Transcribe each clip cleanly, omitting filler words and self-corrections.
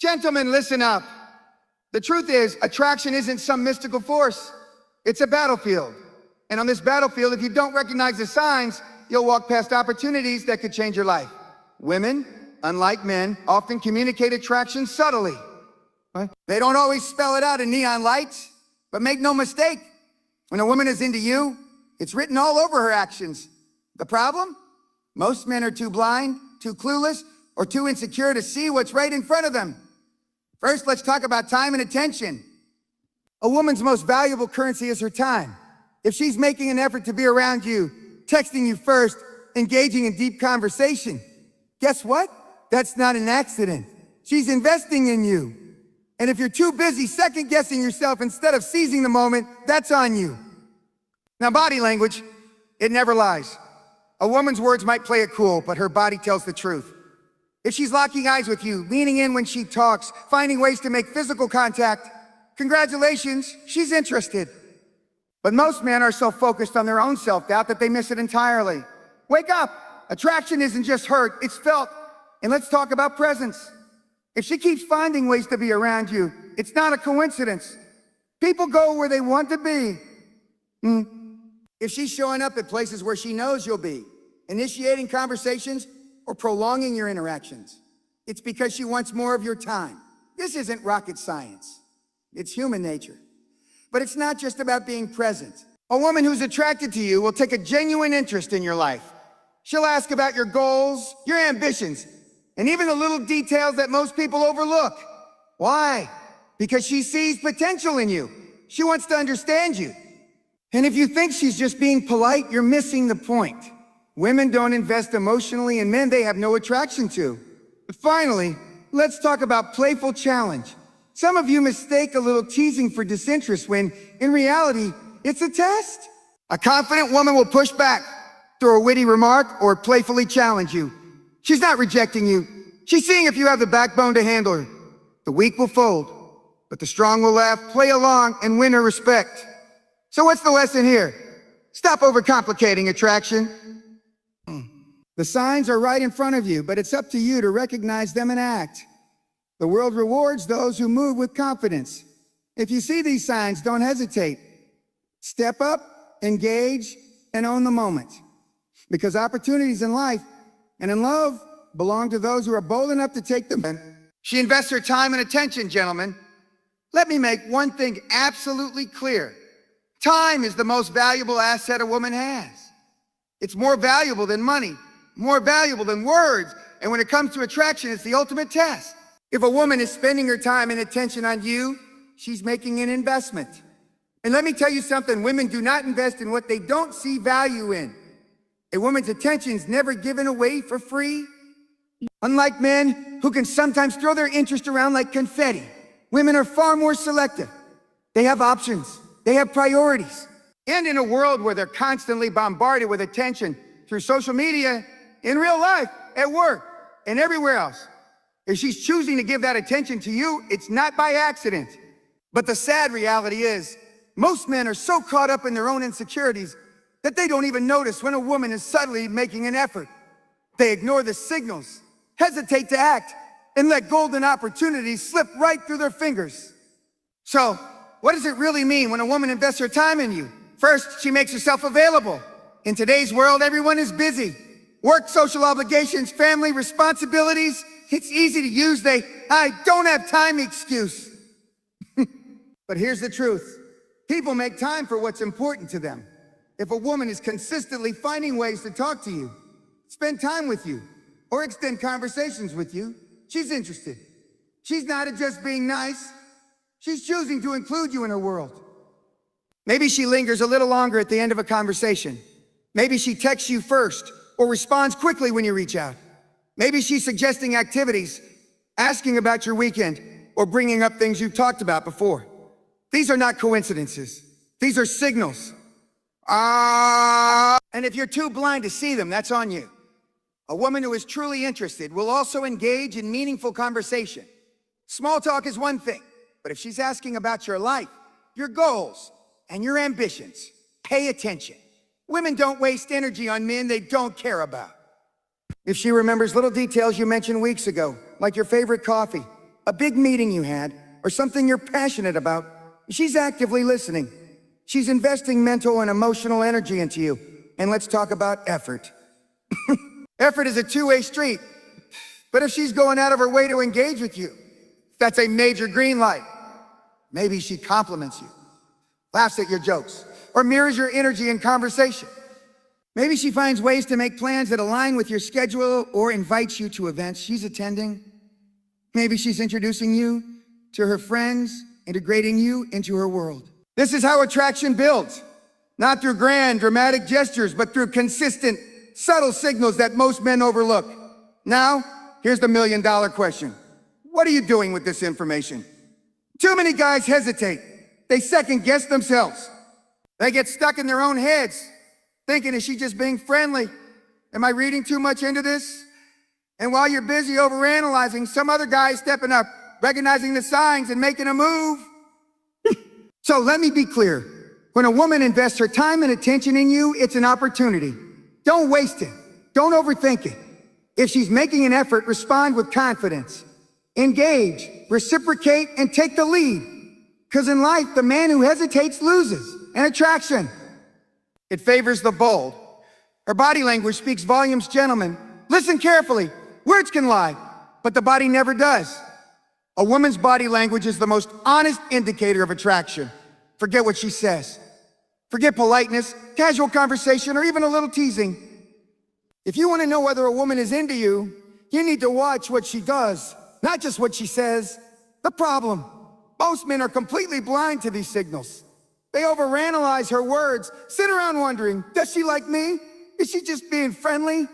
Gentlemen, listen up. The truth is, attraction isn't some mystical force. It's a battlefield. And on this battlefield, if you don't recognize the signs, you'll walk past opportunities that could change your life. Women, unlike men, often communicate attraction subtly. They don't always spell it out in neon lights, but make no mistake, when a woman is into you, it's written all over her actions. The problem? Most men are too blind, too clueless, or too insecure to see what's right in front of them. First, let's talk about time and attention. A woman's most valuable currency is her time. If she's making an effort to be around you, texting you first, engaging in deep conversation, guess what? That's not an accident. She's investing in you. And if you're too busy second-guessing yourself instead of seizing the moment, that's on you. Now, body language, it never lies. A woman's words might play it cool, but her body tells the truth. If she's locking eyes with you, leaning in when she talks, finding ways to make physical contact, congratulations, she's interested. But most men are so focused on their own self-doubt that they miss it entirely. Wake up! Attraction isn't just heard, it's felt. And let's talk about presence. If she keeps finding ways to be around you, it's not a coincidence. People go where they want to be. If she's showing up at places where she knows you'll be, initiating conversations, or prolonging your interactions, it's because she wants more of your time. This isn't rocket science. It's human nature. But it's not just about being present. A woman who's attracted to you will take a genuine interest in your life. She'll ask about your goals, your ambitions, and even the little details that most people overlook. Why? Because she sees potential in you. She wants to understand you. And if you think she's just being polite, you're missing the point. Women don't invest emotionally in men they have no attraction to. But finally, let's talk about playful challenge. Some of you mistake a little teasing for disinterest when, in reality, it's a test. A confident woman will push back, throw a witty remark, or playfully challenge you. She's not rejecting you. She's seeing if you have the backbone to handle her. The weak will fold, but the strong will laugh, play along, and win her respect. So what's the lesson here? Stop overcomplicating attraction. The signs are right in front of you, but it's up to you to recognize them and act. The world rewards those who move with confidence. If you see these signs, don't hesitate. Step up, engage, and own the moment. Because opportunities in life and in love belong to those who are bold enough to take them. She invests her time and attention, gentlemen. Let me make one thing absolutely clear. Time is the most valuable asset a woman has. It's more valuable than money, more valuable than words. And when it comes to attraction, it's the ultimate test. If a woman is spending her time and attention on you, she's making an investment. And let me tell you something, women do not invest in what they don't see value in. A woman's attention is never given away for free. Unlike men, who can sometimes throw their interest around like confetti, women are far more selective. They have options. They have priorities. And in a world where they're constantly bombarded with attention through social media, in real life, at work, and everywhere else, if she's choosing to give that attention to you, it's not by accident. But the sad reality is, most men are so caught up in their own insecurities that they don't even notice when a woman is subtly making an effort. They ignore the signals, hesitate to act, and let golden opportunities slip right through their fingers. So, what does it really mean when a woman invests her time in you? First, she makes herself available. In today's world, everyone is busy. Work, social obligations, family responsibilities. It's easy to use the "I don't have time" excuse. But here's the truth. People make time for what's important to them. If a woman is consistently finding ways to talk to you, spend time with you, or extend conversations with you, she's interested. She's not just being nice. She's choosing to include you in her world. Maybe she lingers a little longer at the end of a conversation. Maybe she texts you first or responds quickly when you reach out. Maybe she's suggesting activities, asking about your weekend, or bringing up things you've talked about before. These are not coincidences. These are signals. And if you're too blind to see them, that's on you. A woman who is truly interested will also engage in meaningful conversation. Small talk is one thing, but if she's asking about your life, your goals, and your ambitions, pay attention. Women don't waste energy on men they don't care about. If she remembers little details you mentioned weeks ago, like your favorite coffee, a big meeting you had, or something you're passionate about, she's actively listening. She's investing mental and emotional energy into you. And let's talk about effort. Effort is a two-way street. But if she's going out of her way to engage with you, that's a major green light. Maybe she compliments you, laughs at your jokes, or mirrors your energy in conversation. Maybe she finds ways to make plans that align with your schedule or invites you to events she's attending. Maybe she's introducing you to her friends, integrating you into her world. This is how attraction builds, not through grand, dramatic gestures, but through consistent, subtle signals that most men overlook. Now, here's the million-dollar question. What are you doing with this information? Too many guys hesitate. They second-guess themselves. They get stuck in their own heads, thinking, is she just being friendly? Am I reading too much into this? And while you're busy overanalyzing, some other guy is stepping up, recognizing the signs and making a move. So let me be clear. When a woman invests her time and attention in you, it's an opportunity. Don't waste it. Don't overthink it. If she's making an effort, respond with confidence. Engage, reciprocate, and take the lead. Because in life, the man who hesitates loses. And attraction, it favors the bold. Her body language speaks volumes, gentlemen. Listen carefully. Words can lie, but the body never does. A woman's body language is the most honest indicator of attraction. Forget what she says. Forget politeness, casual conversation, or even a little teasing. If you want to know whether a woman is into you, you need to watch what she does, not just what she says. The problem, most men are completely blind to these signals. They overanalyze her words, sit around wondering, does she like me? Is she just being friendly?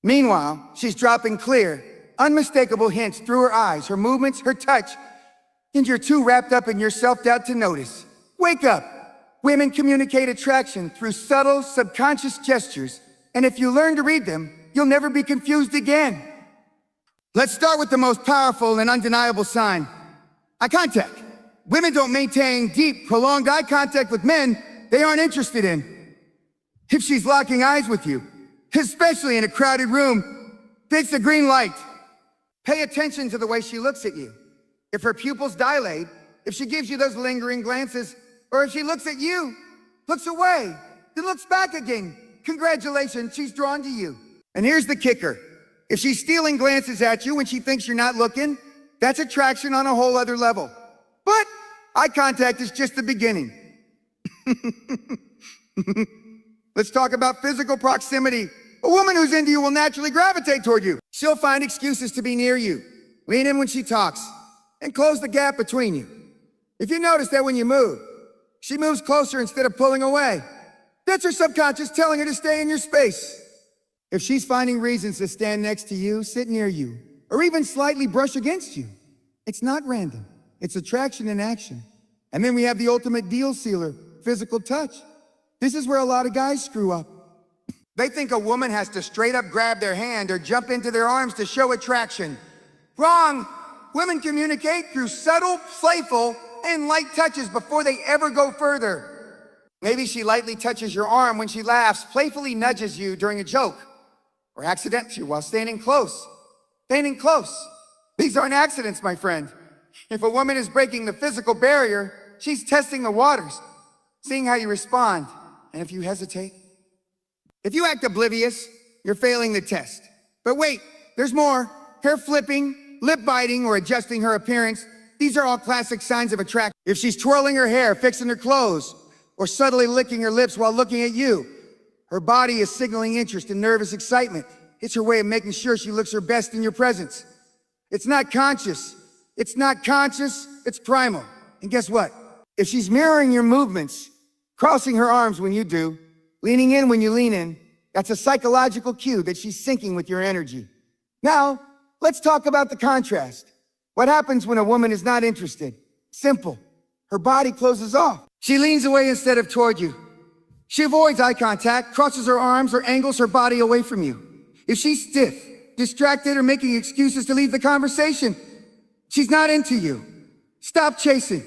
Meanwhile, she's dropping clear, unmistakable hints through her eyes, her movements, her touch, and you're too wrapped up in your self-doubt to notice. Wake up. Women communicate attraction through subtle, subconscious gestures, and if you learn to read them, you'll never be confused again. Let's start with the most powerful and undeniable sign, eye contact. Women don't maintain deep, prolonged eye contact with men they aren't interested in. If she's locking eyes with you, especially in a crowded room, it's a green light. Pay attention to the way she looks at you. If her pupils dilate, if she gives you those lingering glances, or if she looks at you, looks away, then looks back again, congratulations, she's drawn to you. And here's the kicker. If she's stealing glances at you when she thinks you're not looking, that's attraction on a whole other level. But eye contact is just the beginning. Let's talk about physical proximity. A woman who's into you will naturally gravitate toward you. She'll find excuses to be near you. Lean in when she talks and close the gap between you. If you notice that when you move, she moves closer instead of pulling away. That's her subconscious telling her to stay in your space. If she's finding reasons to stand next to you, sit near you, or even slightly brush against you, it's not random. It's attraction in action. And then we have the ultimate deal sealer, physical touch. This is where a lot of guys screw up. They think a woman has to straight up grab their hand or jump into their arms to show attraction. Wrong. Women communicate through subtle, playful, and light touches before they ever go further. Maybe she lightly touches your arm when she laughs, playfully nudges you during a joke, or accidents you while standing close. Standing close. These aren't accidents, my friend. If a woman is breaking the physical barrier, she's testing the waters, seeing how you respond, and if you hesitate. If you act oblivious, you're failing the test. But wait, there's more. Hair flipping, lip biting, or adjusting her appearance, these are all classic signs of attraction. If she's twirling her hair, fixing her clothes, or subtly licking her lips while looking at you, her body is signaling interest and nervous excitement. It's her way of making sure she looks her best in your presence. It's not conscious. It's not conscious, it's primal. And guess what? If she's mirroring your movements, crossing her arms when you do, leaning in when you lean in, that's a psychological cue that she's syncing with your energy. Now, let's talk about the contrast. What happens when a woman is not interested? Simple. Her body closes off. She leans away instead of toward you. She avoids eye contact, crosses her arms, or angles her body away from you. If she's stiff, distracted, or making excuses to leave the conversation, she's not into you. Stop chasing.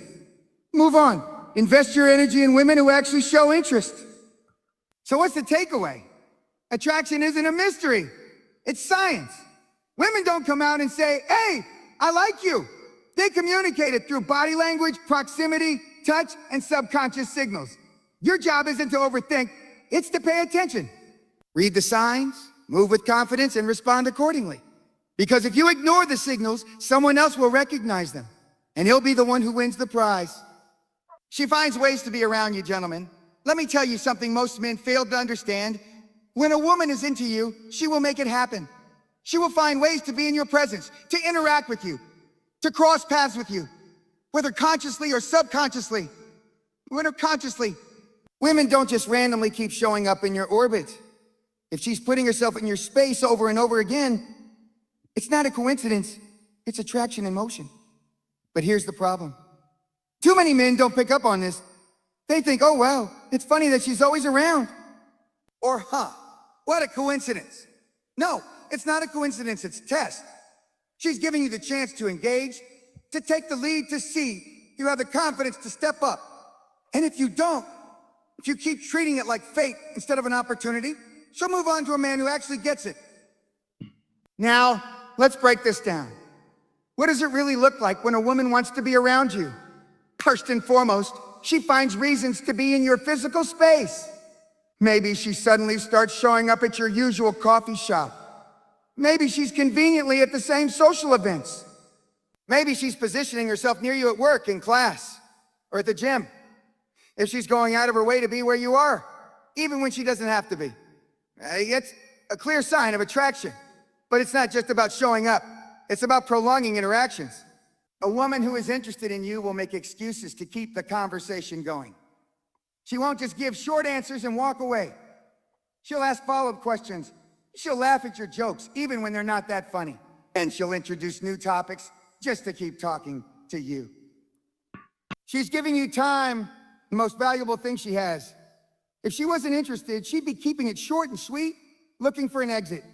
Move on. Invest your energy in women who actually show interest. So what's the takeaway? Attraction isn't a mystery. It's science. Women don't come out and say, hey, I like you. They communicate it through body language, proximity, touch, and subconscious signals. Your job isn't to overthink, it's to pay attention. Read the signs, move with confidence, and respond accordingly. Because if you ignore the signals, someone else will recognize them, and he'll be the one who wins the prize. She finds ways to be around you, gentlemen. Let me tell you something most men fail to understand. When a woman is into you, she will make it happen. She will find ways to be in your presence, to interact with you, to cross paths with you, whether consciously or subconsciously. Whether consciously, women don't just randomly keep showing up in your orbit. If she's putting herself in your space over and over again, it's not a coincidence, it's attraction in motion. But here's the problem. Too many men don't pick up on this. They think, oh wow, it's funny that she's always around. Or, what a coincidence. No, it's not a coincidence, it's a test. She's giving you the chance to engage, to take the lead, to see you have the confidence to step up. And if you don't, if you keep treating it like fate instead of an opportunity, she'll move on to a man who actually gets it. Now, let's break this down. What does it really look like when a woman wants to be around you? First and foremost, she finds reasons to be in your physical space. Maybe she suddenly starts showing up at your usual coffee shop. Maybe she's conveniently at the same social events. Maybe she's positioning herself near you at work, in class, or at the gym. If she's going out of her way to be where you are, even when she doesn't have to be. It's a clear sign of attraction. But it's not just about showing up. It's about prolonging interactions. A woman who is interested in you will make excuses to keep the conversation going. She won't just give short answers and walk away. She'll ask follow-up questions. She'll laugh at your jokes, even when they're not that funny. And she'll introduce new topics just to keep talking to you. She's giving you time, the most valuable thing she has. If she wasn't interested, she'd be keeping it short and sweet, looking for an exit.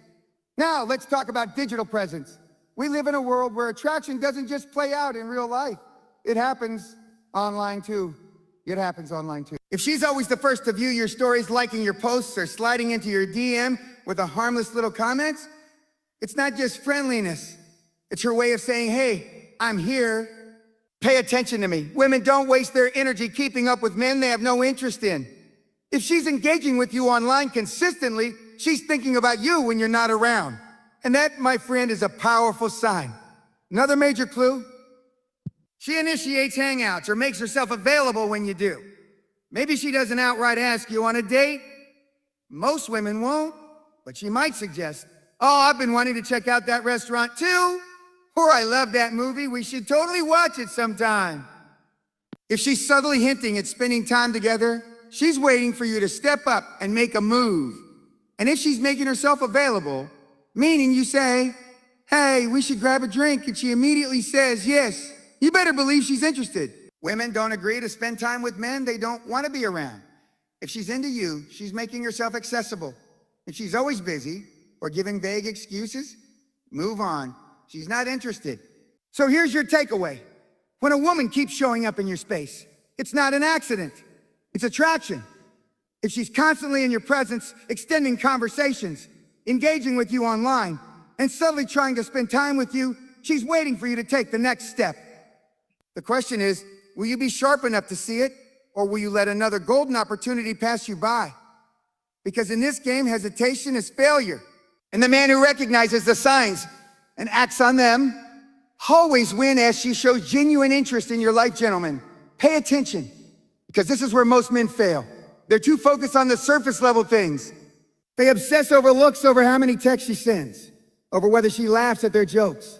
Now, let's talk about digital presence. We live in a world where attraction doesn't just play out in real life. It happens online too. If she's always the first to view your stories, liking your posts, or sliding into your DM with a harmless little comment, it's not just friendliness. It's her way of saying, hey, I'm here. Pay attention to me. Women don't waste their energy keeping up with men they have no interest in. If she's engaging with you online consistently, she's thinking about you when you're not around. And that, my friend, is a powerful sign. Another major clue, she initiates hangouts or makes herself available when you do. Maybe she doesn't outright ask you on a date. Most women won't, but she might suggest, oh, I've been wanting to check out that restaurant too. Or I love that movie, we should totally watch it sometime. If she's subtly hinting at spending time together, she's waiting for you to step up and make a move. And if she's making herself available, meaning you say, hey, we should grab a drink, and she immediately says yes, you better believe she's interested. Women don't agree to spend time with men they don't want to be around. If she's into you, she's making herself accessible. If she's always busy or giving vague excuses, move on. She's not interested. So here's your takeaway. When a woman keeps showing up in your space, it's not an accident. It's attraction. If she's constantly in your presence, extending conversations, engaging with you online, and subtly trying to spend time with you, she's waiting for you to take the next step. The question is, will you be sharp enough to see it, or will you let another golden opportunity pass you by? Because in this game, hesitation is failure. And the man who recognizes the signs and acts on them always wins as she shows genuine interest in your life, gentlemen. Pay attention, because this is where most men fail. They're too focused on the surface level things. They obsess over looks, over how many texts she sends, over whether she laughs at their jokes.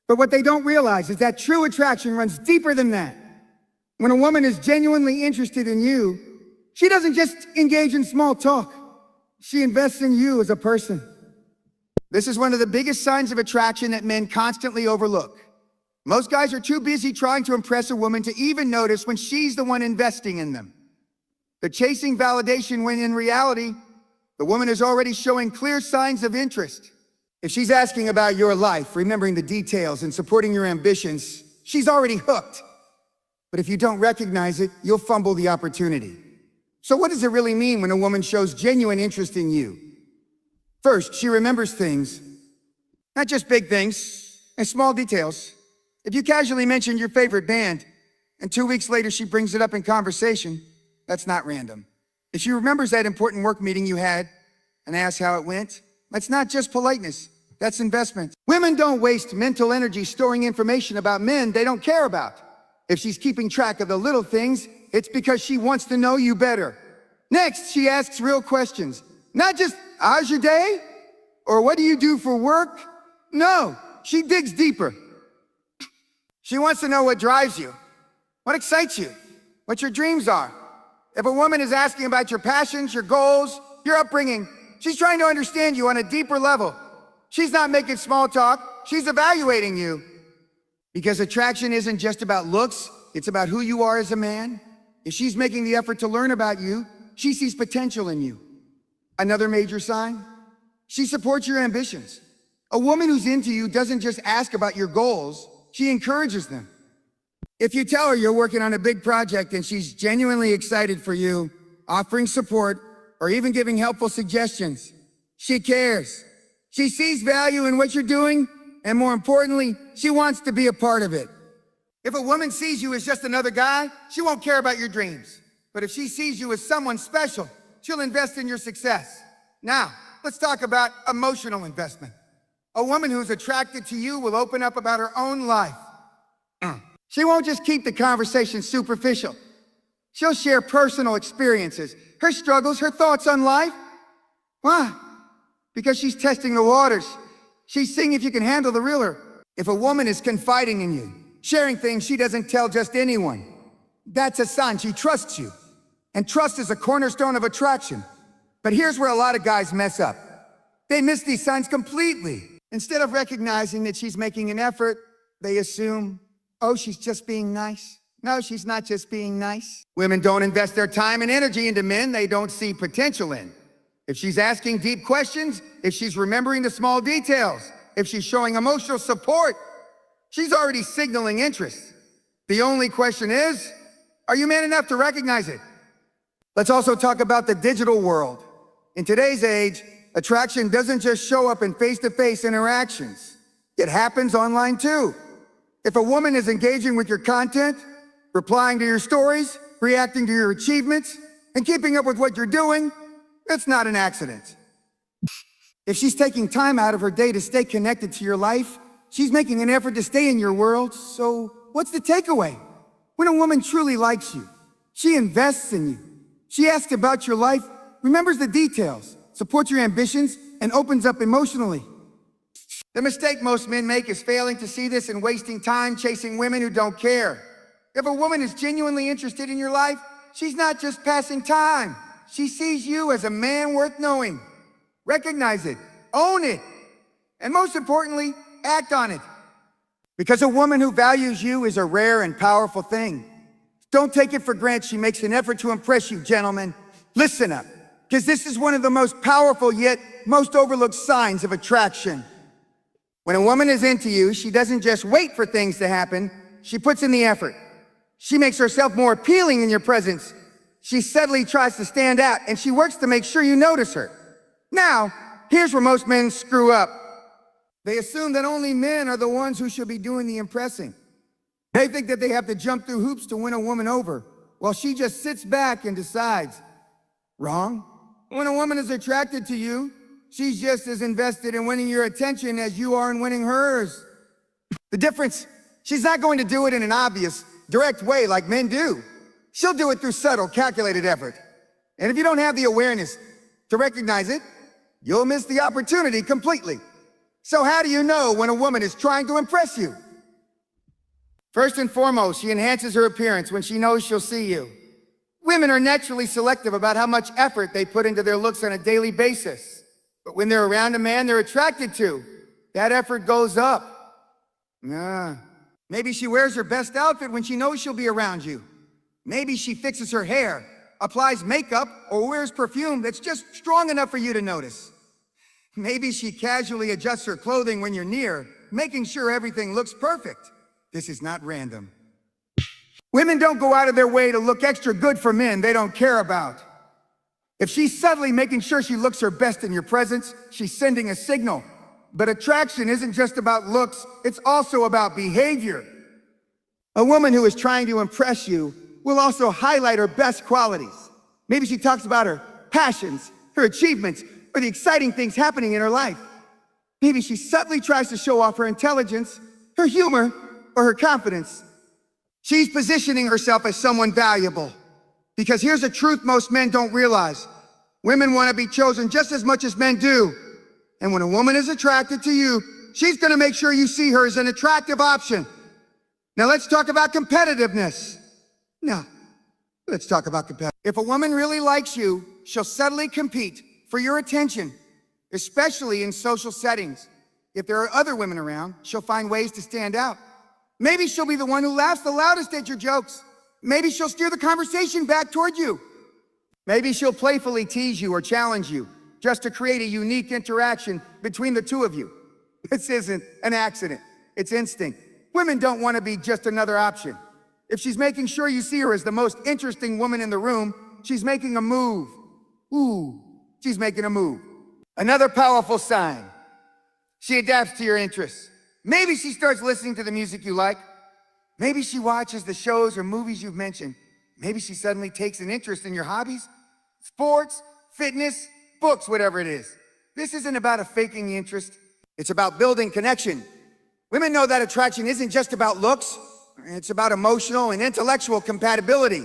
But what they don't realize is that true attraction runs deeper than that. When a woman is genuinely interested in you, she doesn't just engage in small talk. She invests in you as a person. This is one of the biggest signs of attraction that men constantly overlook. Most guys are too busy trying to impress a woman to even notice when she's the one investing in them. They're chasing validation when in reality, the woman is already showing clear signs of interest. If she's asking about your life, remembering the details, and supporting your ambitions, she's already hooked. But if you don't recognize it, you'll fumble the opportunity. So what does it really mean when a woman shows genuine interest in you? First, she remembers things, not just big things, And small details. If you casually mention your favorite band, and 2 weeks later she brings it up in conversation, that's not random. If she remembers that important work meeting you had and asks how it went, that's not just politeness, that's investment. Women don't waste mental energy storing information about men they don't care about. If she's keeping track of the little things, it's because she wants to know you better. Next, she asks real questions. Not just, how's your day? Or what do you do for work? No, she digs deeper. She wants to know what drives you, what excites you, what your dreams are. If a woman is asking about your passions, your goals, your upbringing, she's trying to understand you on a deeper level. She's not making small talk, she's evaluating you. Because attraction isn't just about looks, it's about who you are as a man. If she's making the effort to learn about you, she sees potential in you. Another major sign, she supports your ambitions. A woman who's into you doesn't just ask about your goals, she encourages them. If you tell her you're working on a big project and she's genuinely excited for you, offering support, or even giving helpful suggestions, she cares. She sees value in what you're doing, and more importantly, she wants to be a part of it. If a woman sees you as just another guy, she won't care about your dreams. But if she sees you as someone special, she'll invest in your success. Now, let's talk about emotional investment. A woman who's attracted to you will open up about her own life. She won't just keep the conversation superficial. She'll share personal experiences, her struggles, her thoughts on life. Why? Because she's testing the waters. She's seeing if you can handle the real her. If a woman is confiding in you, sharing things she doesn't tell just anyone, that's a sign she trusts you. And trust is a cornerstone of attraction. But here's where a lot of guys mess up. They miss these signs completely. Instead of recognizing that she's making an effort, they assume, oh, she's just being nice. No, she's not just being nice. Women don't invest their time and energy into men they don't see potential in. If she's asking deep questions, if she's remembering the small details, if she's showing emotional support, she's already signaling interest. The only question is, are you man enough to recognize it? Let's also talk about the digital world. In today's age, attraction doesn't just show up in face-to-face interactions. It happens online too. If a woman is engaging with your content, replying to your stories, reacting to your achievements, and keeping up with what you're doing, it's not an accident. If she's taking time out of her day to stay connected to your life, she's making an effort to stay in your world. So what's the takeaway? When a woman truly likes you, she invests in you. She asks about your life, remembers the details, supports your ambitions, and opens up emotionally. The mistake most men make is failing to see this and wasting time chasing women who don't care. If a woman is genuinely interested in your life, she's not just passing time. She sees you as a man worth knowing. Recognize it, own it, and most importantly, act on it. Because a woman who values you is a rare and powerful thing. Don't take it for granted she makes an effort to impress you, gentlemen. Listen up, because this is one of the most powerful yet most overlooked signs of attraction. When a woman is into you, she doesn't just wait for things to happen, she puts in the effort. She makes herself more appealing in your presence. She subtly tries to stand out, and she works to make sure you notice her. Now, here's where most men screw up. They assume that only men are the ones who should be doing the impressing. They think that they have to jump through hoops to win a woman over, while she just sits back and decides. Wrong. When a woman is attracted to you, she's just as invested in winning your attention as you are in winning hers. The difference, she's not going to do it in an obvious, direct way like men do. She'll do it through subtle, calculated effort. And if you don't have the awareness to recognize it, you'll miss the opportunity completely. So how do you know when a woman is trying to impress you? First and foremost, she enhances her appearance when she knows she'll see you. Women are naturally selective about how much effort they put into their looks on a daily basis. But when they're around a man they're attracted to, that effort goes up. Maybe she wears her best outfit when she knows she'll be around you. Maybe she fixes her hair, applies makeup, or wears perfume that's just strong enough for you to notice. Maybe she casually adjusts her clothing when you're near, making sure everything looks perfect. This is not random. Women don't go out of their way to look extra good for men they don't care about. If she's subtly making sure she looks her best in your presence, she's sending a signal. But attraction isn't just about looks, it's also about behavior. A woman who is trying to impress you will also highlight her best qualities. Maybe she talks about her passions, her achievements, or the exciting things happening in her life. Maybe she subtly tries to show off her intelligence, her humor, or her confidence. She's positioning herself as someone valuable. Because here's a truth most men don't realize. Women want to be chosen just as much as men do. And when a woman is attracted to you, she's going to make sure you see her as an attractive option. Now let's talk about competitiveness. Now, let's talk about competitiveness. If a woman really likes you, she'll subtly compete for your attention, especially in social settings. If there are other women around, she'll find ways to stand out. Maybe she'll be the one who laughs the loudest at your jokes. Maybe she'll steer the conversation back toward you. Maybe she'll playfully tease you or challenge you just to create a unique interaction between the two of you. This isn't an accident, it's instinct. Women don't want to be just another option. If she's making sure you see her as the most interesting woman in the room, she's making a move. Ooh, she's making a move. Another powerful sign. She adapts to your interests. Maybe she starts listening to the music you like. Maybe she watches the shows or movies you've mentioned. Maybe she suddenly takes an interest in your hobbies, sports, fitness, books, whatever it is. This isn't about a faking interest. It's about building connection. Women know that attraction isn't just about looks. It's about emotional and intellectual compatibility.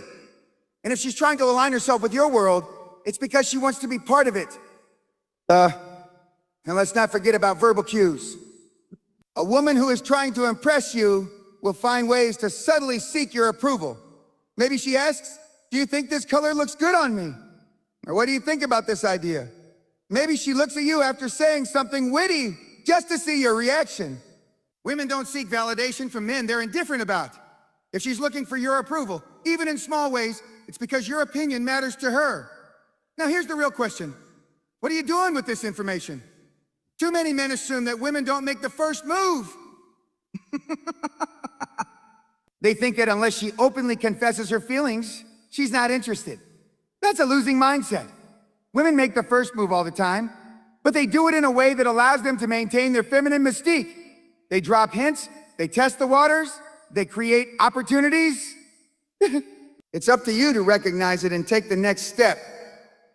And if she's trying to align herself with your world, it's because she wants to be part of it. And let's not forget about verbal cues. A woman who is trying to impress you will find ways to subtly seek your approval. Maybe she asks, "Do you think this color looks good on me?" Or "What do you think about this idea?" Maybe she looks at you after saying something witty just to see your reaction. Women don't seek validation from men they're indifferent about. If she's looking for your approval, even in small ways, it's because your opinion matters to her. Now here's the real question. What are you doing with this information? Too many men assume that women don't make the first move. They think that unless she openly confesses her feelings, she's not interested. That's a losing mindset. Women make the first move all the time, but they do it in a way that allows them to maintain their feminine mystique. They drop hints, they test the waters, they create opportunities. It's up to you to recognize it and take the next step.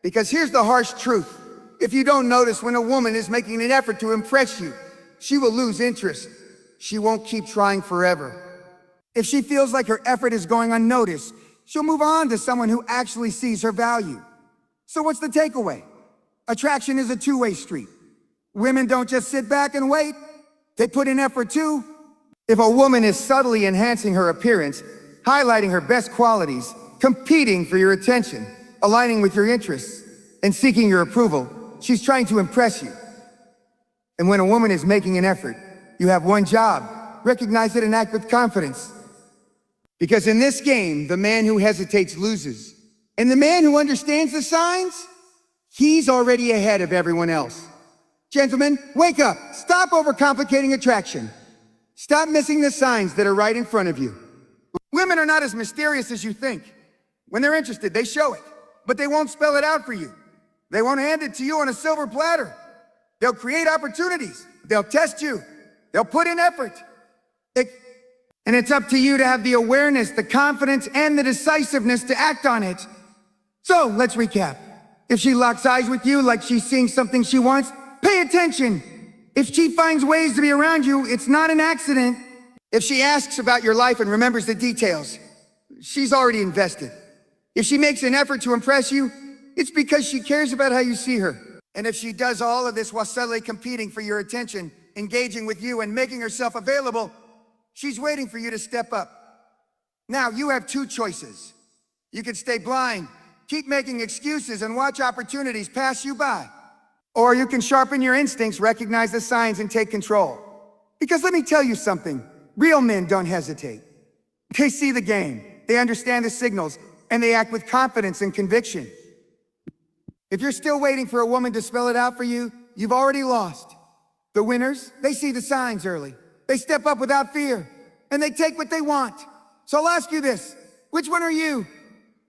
Because here's the harsh truth. If you don't notice when a woman is making an effort to impress you, she will lose interest. She won't keep trying forever. If she feels like her effort is going unnoticed, she'll move on to someone who actually sees her value. So what's the takeaway? Attraction is a two-way street. Women don't just sit back and wait. They put in effort too. If a woman is subtly enhancing her appearance, highlighting her best qualities, competing for your attention, aligning with your interests, and seeking your approval, she's trying to impress you. And when a woman is making an effort, you have one job: recognize it and act with confidence. Because in this game, the man who hesitates loses. And the man who understands the signs, he's already ahead of everyone else. Gentlemen, wake up. Stop overcomplicating attraction. Stop missing the signs that are right in front of you. Women are not as mysterious as you think. When they're interested, they show it, but they won't spell it out for you. They won't hand it to you on a silver platter. They'll create opportunities. They'll test you. They'll put in effort. And it's up to you to have the awareness, the confidence, and the decisiveness to act on it. So let's recap. If she locks eyes with you like she's seeing something she wants, pay attention. If she finds ways to be around you, it's not an accident. If she asks about your life and remembers the details, she's already invested. If she makes an effort to impress you, it's because she cares about how you see her. And if she does all of this while subtly competing for your attention, engaging with you and making herself available, she's waiting for you to step up. Now, you have two choices. You can stay blind, keep making excuses, and watch opportunities pass you by. Or you can sharpen your instincts, recognize the signs, and take control. Because let me tell you something, real men don't hesitate. They see the game, they understand the signals, and they act with confidence and conviction. If you're still waiting for a woman to spell it out for you, you've already lost. The winners, they see the signs early. They step up without fear, and they take what they want. So I'll ask you this, which one are you?